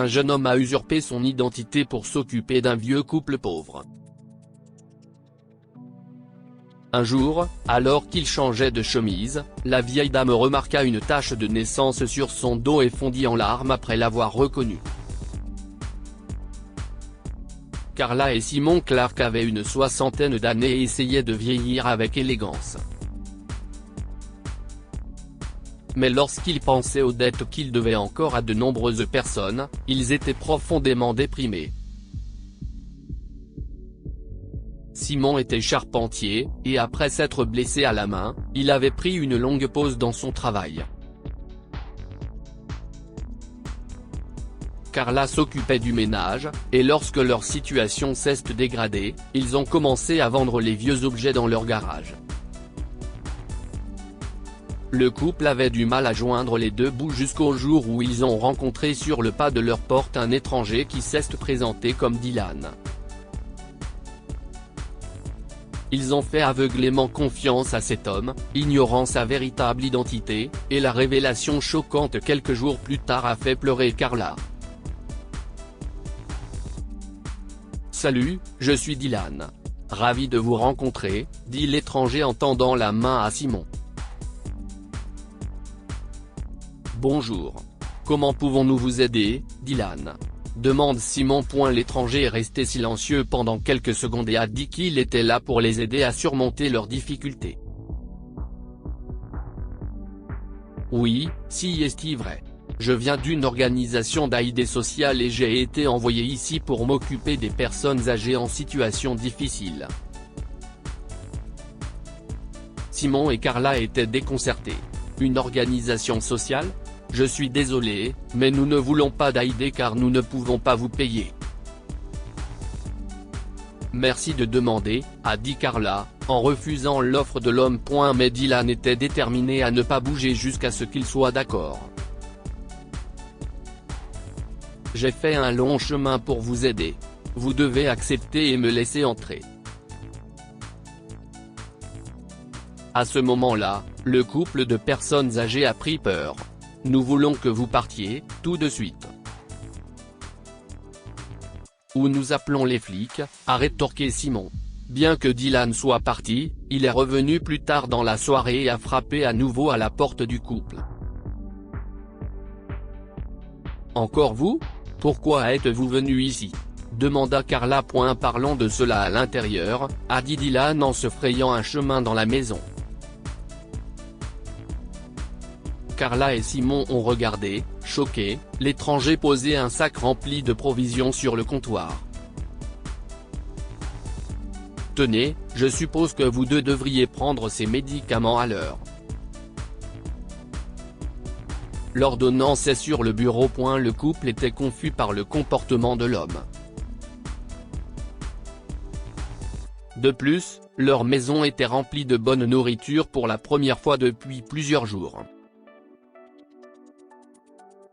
un jeune homme a usurpé son identité pour s'occuper d'un vieux couple pauvre. Un jour, alors qu'il changeait de chemise, la vieille dame remarqua une tache de naissance sur son dos et fondit en larmes après l'avoir reconnue. Carla et Simon Clark avaient une soixantaine d'années et essayaient de vieillir avec élégance. Mais lorsqu'ils pensaient aux dettes qu'ils devaient encore à de nombreuses personnes, ils étaient profondément déprimés. Simon était charpentier, et après s'être blessé à la main, il avait pris une longue pause dans son travail. Carla s'occupait du ménage, et lorsque leur situation s'est dégradée, ils ont commencé à vendre les vieux objets dans leur garage. Le couple avait du mal à joindre les deux bouts jusqu'au jour où ils ont rencontré sur le pas de leur porte un étranger qui s'est présenté comme Dylan. Ils ont fait aveuglément confiance à cet homme, ignorant sa véritable identité, et la révélation choquante quelques jours plus tard a fait pleurer Carla. « Salut, je suis Dylan. Ravi de vous rencontrer », dit l'étranger en tendant la main à Simon. « Bonjour. Comment pouvons-nous vous aider, Dylan ?» demande Simon. L'étranger est resté silencieux pendant quelques secondes et a dit qu'il était là pour les aider à surmonter leurs difficultés. Oui, si est vrai. Je viens d'une organisation d'aide sociale et j'ai été envoyé ici pour m'occuper des personnes âgées en situation difficile. Simon et Carla étaient déconcertés. Une organisation sociale ? Je suis désolé, mais nous ne voulons pas d'aide car nous ne pouvons pas vous payer. Merci de demander, a dit Carla, en refusant l'offre de l'homme. Mais Dylan était déterminé à ne pas bouger jusqu'à ce qu'il soit d'accord. J'ai fait un long chemin pour vous aider. Vous devez accepter et me laisser entrer. À ce moment-là, le couple de personnes âgées a pris peur. Nous voulons que vous partiez, tout de suite. Ou nous appelons les flics, a rétorqué Simon. Bien que Dylan soit parti, il est revenu plus tard dans la soirée et a frappé à nouveau à la porte du couple. Encore vous ? Pourquoi êtes-vous venu ici ? demanda Carla. Parlons de cela à l'intérieur, a dit Dylan en se frayant un chemin dans la maison. Carla et Simon ont regardé, choqués, l'étranger poser un sac rempli de provisions sur le comptoir. Tenez, je suppose que vous deux devriez prendre ces médicaments à l'heure. L'ordonnance est sur le bureau. Le couple était confus par le comportement de l'homme. De plus, leur maison était remplie de bonne nourriture pour la première fois depuis plusieurs jours.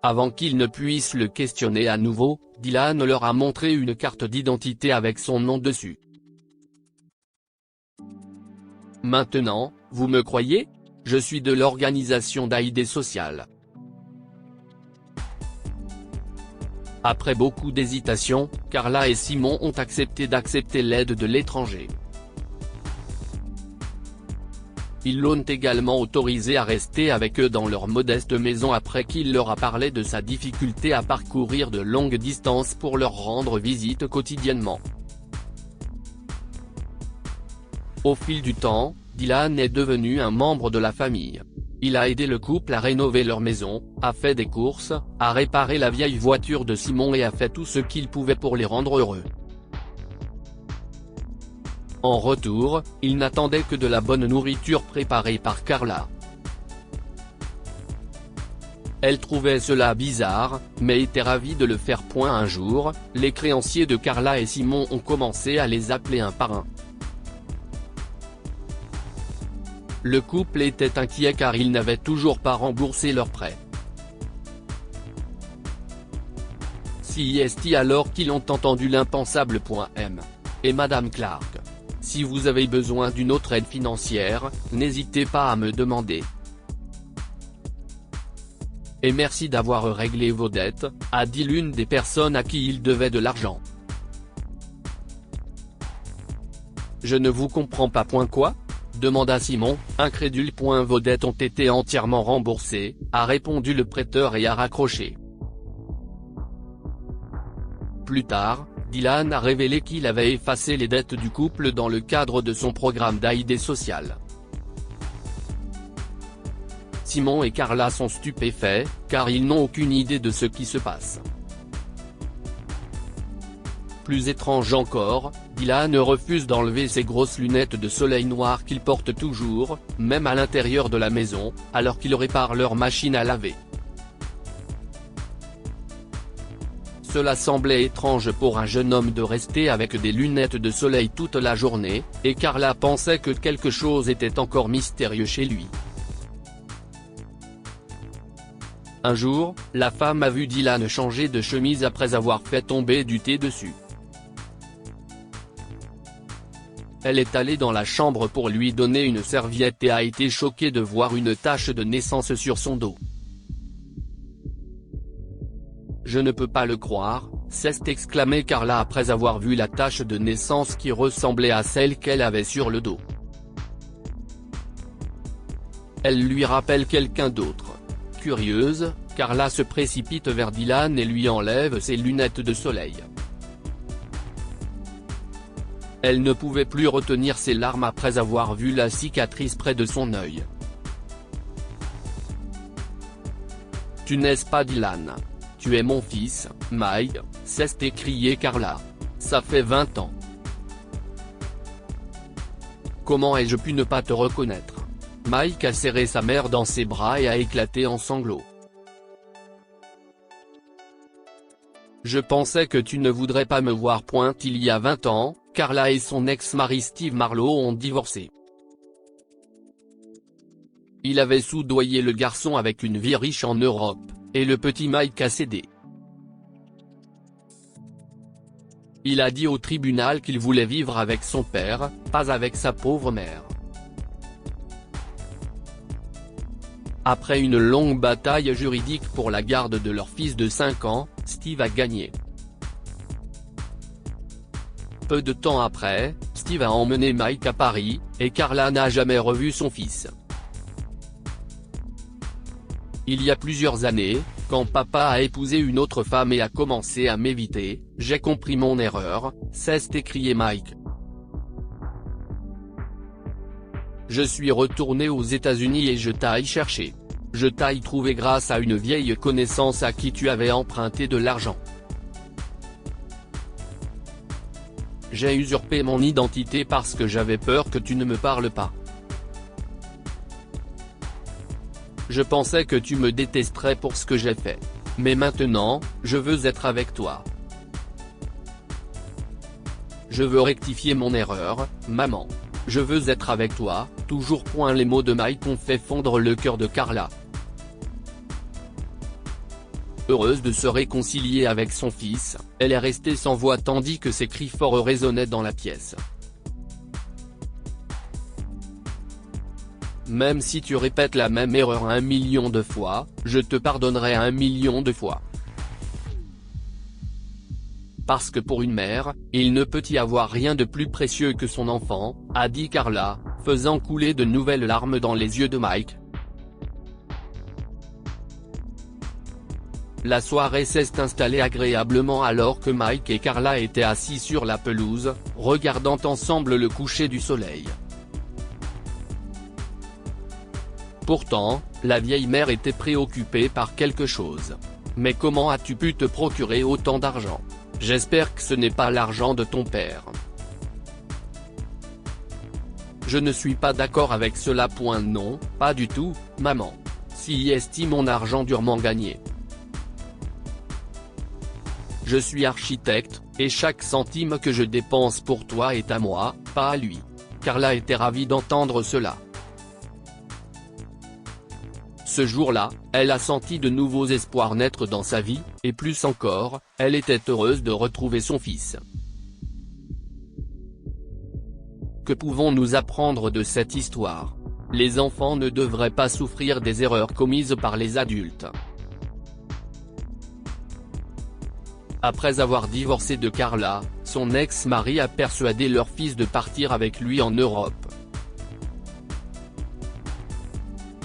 Avant qu'ils ne puissent le questionner à nouveau, Dylan leur a montré une carte d'identité avec son nom dessus. Maintenant, vous me croyez ? Je suis de l'organisation d'aide sociale. Après beaucoup d'hésitation, Carla et Simon ont accepté l'aide de l'étranger. Ils l'ont également autorisé à rester avec eux dans leur modeste maison après qu'il leur a parlé de sa difficulté à parcourir de longues distances pour leur rendre visite quotidiennement. Au fil du temps, Dylan est devenu un membre de la famille. Il a aidé le couple à rénover leur maison, a fait des courses, a réparé la vieille voiture de Simon et a fait tout ce qu'il pouvait pour les rendre heureux. En retour, il n'attendait que de la bonne nourriture préparée par Carla. Elle trouvait cela bizarre, mais était ravie de le faire. Un jour, les créanciers de Carla et Simon ont commencé à les appeler un par un. Le couple était inquiet car ils n'avaient toujours pas remboursé leurs prêts. C'est alors qu'ils ont entendu l'impensable. Et Madame Clark. Si vous avez besoin d'une autre aide financière, n'hésitez pas à me demander. Et merci d'avoir réglé vos dettes, a dit l'une des personnes à qui il devait de l'argent. Je ne vous comprends pas. Quoi ? Demanda Simon, incrédule. Vos dettes ont été entièrement remboursées, a répondu le prêteur et a raccroché. Plus tard, Dylan a révélé qu'il avait effacé les dettes du couple dans le cadre de son programme d'aide sociale. Simon et Carla sont stupéfaits, car ils n'ont aucune idée de ce qui se passe. Plus étrange encore, Dylan refuse d'enlever ses grosses lunettes de soleil noires qu'il porte toujours, même à l'intérieur de la maison, alors qu'il répare leur machine à laver. Cela semblait étrange pour un jeune homme de rester avec des lunettes de soleil toute la journée, et Carla pensait que quelque chose était encore mystérieux chez lui. Un jour, la femme a vu Dylan changer de chemise après avoir fait tomber du thé dessus. Elle est allée dans la chambre pour lui donner une serviette et a été choquée de voir une tache de naissance sur son dos. Je ne peux pas le croire, s'est exclamé Carla après avoir vu la tache de naissance qui ressemblait à celle qu'elle avait sur le dos. Elle lui rappelle quelqu'un d'autre. Curieuse, Carla se précipite vers Dylan et lui enlève ses lunettes de soleil. Elle ne pouvait plus retenir ses larmes après avoir vu la cicatrice près de son œil. Tu n'es pas Dylan. Tu es mon fils, Mike, s'est écrié Carla. Ça fait 20 ans. Comment ai-je pu ne pas te reconnaître ? Mike a serré sa mère dans ses bras et a éclaté en sanglots. Je pensais que tu ne voudrais pas me voir. Il y a 20 ans, Carla et son ex-mari Steve Marlowe ont divorcé. Il avait soudoyé le garçon avec une vie riche en Europe, et le petit Mike a cédé. Il a dit au tribunal qu'il voulait vivre avec son père, pas avec sa pauvre mère. Après une longue bataille juridique pour la garde de leur fils de 5 ans, Steve a gagné. Peu de temps après, Steve a emmené Mike à Paris, et Carla n'a jamais revu son fils. Il y a plusieurs années, quand papa a épousé une autre femme et a commencé à m'éviter, j'ai compris mon erreur, s'est écrié Mike. Je suis retourné aux États-Unis et je t'ai cherché. Je t'ai trouvé grâce à une vieille connaissance à qui tu avais emprunté de l'argent. J'ai usurpé mon identité parce que j'avais peur que tu ne me parles pas. Je pensais que tu me détesterais pour ce que j'ai fait. Mais maintenant, je veux être avec toi. Je veux rectifier mon erreur, maman. Je veux être avec toi, toujours. Les mots de Mike ont fait fondre le cœur de Carla. Heureuse de se réconcilier avec son fils, elle est restée sans voix tandis que ses cris forts résonnaient dans la pièce. Même si tu répètes la même erreur 1 million de fois, je te pardonnerai 1 million de fois. Parce que pour une mère, il ne peut y avoir rien de plus précieux que son enfant, a dit Carla, faisant couler de nouvelles larmes dans les yeux de Mike. La soirée s'est installée agréablement alors que Mike et Carla étaient assis sur la pelouse, regardant ensemble le coucher du soleil. Pourtant, la vieille mère était préoccupée par quelque chose. Mais comment as-tu pu te procurer autant d'argent ? J'espère que ce n'est pas l'argent de ton père. Je ne suis pas d'accord avec cela. Non, pas du tout, maman. Si est mon argent durement gagné. Je suis architecte, et chaque centime que je dépense pour toi est à moi, pas à lui. Carla était ravie d'entendre cela. Ce jour-là, elle a senti de nouveaux espoirs naître dans sa vie, et plus encore, elle était heureuse de retrouver son fils. Que pouvons-nous apprendre de cette histoire ? Les enfants ne devraient pas souffrir des erreurs commises par les adultes. Après avoir divorcé de Carla, son ex-mari a persuadé leur fils de partir avec lui en Europe.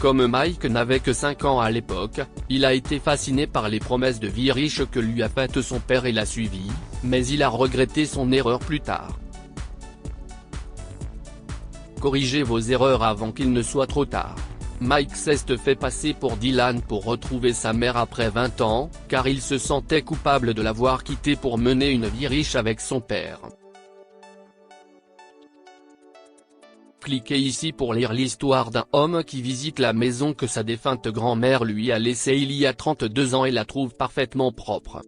Comme Mike n'avait que 5 ans à l'époque, il a été fasciné par les promesses de vie riche que lui a faites son père et l'a suivi, mais il a regretté son erreur plus tard. Corrigez vos erreurs avant qu'il ne soit trop tard. Mike s'est fait passer pour Dylan pour retrouver sa mère après 20 ans, car il se sentait coupable de l'avoir quitté pour mener une vie riche avec son père. Cliquez ici pour lire l'histoire d'un homme qui visite la maison que sa défunte grand-mère lui a laissée il y a 32 ans et la trouve parfaitement propre.